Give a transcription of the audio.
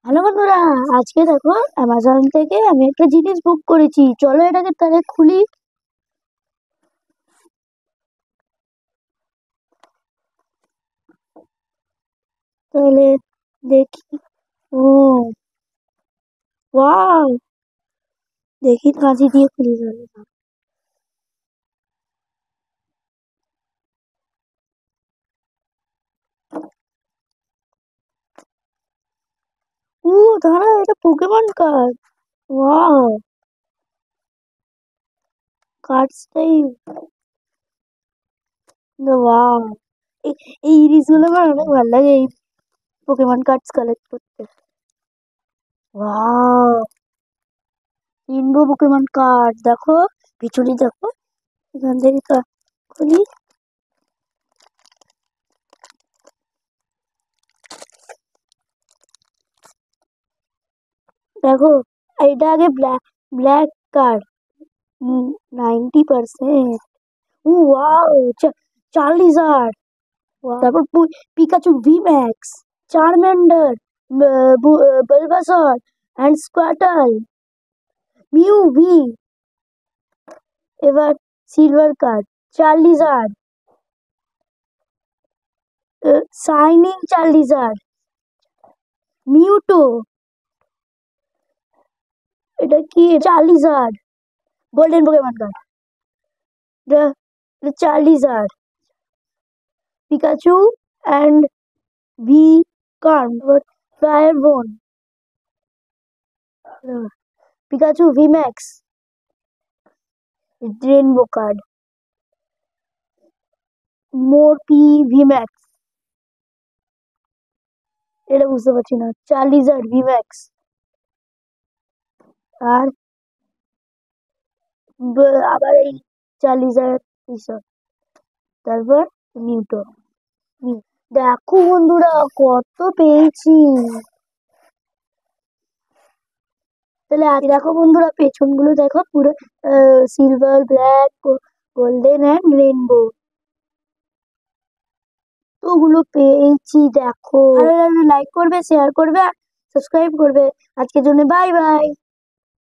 Hello বন্ধুরা, আজকে দেখো অ্যামাজন থেকে আমি একটা জিনিস বুক করেছি। চলো এটাকে তাহলে খুলি। তাহলে দেখি। ও ওয়াও, দেখি কাঁচি দিয়ে খুলি তাহলে। ও দাঁড়া, এটা পোকেমন কার্ড। ওয়াও, কার্ডসটাই ওয়াও। এই এই জিনিসগুলো আমার অনেক ভালো লাগে, এই পোকেমন কার্ডস কালেক্ট করতে। ওয়াও, রেইনবো পোকেমন কার্ড দেখো, পিছনে দেখো। এখান থেকে খুলি। দেখো, এটা আগে black black card 90%। Wow, Charizard. তারপর Pikachu V max, Charmander, Bulbasaur and Squirtle, Mew V. এবার silver card, Charizard, shining Charizard, Mewtwo. এটা কি? Charizard, golden Pokemon card. Charizard, Pikachu and V card, ফায়ারবোন, Pikachu V max, rainbow card, Morpeko V max. এটা বুঝতে পারছি না, চার্লিজার্ড V max. আর আবার এই চার্লিজার্ড এইসব। তারপর মিউটো। দেখো বন্ধুরা, কত পেয়েছি। তাহলে আজ দেখো বন্ধুরা, পেছনগুলো দেখো পুরো silver, black, golden and rainbow. ওগুলো পেয়েছি দেখো। ভালো লাগলে লাইক করবে, শেয়ার করবে আর সাবস্ক্রাইব করবে। আজকের জন্য বাই বাই।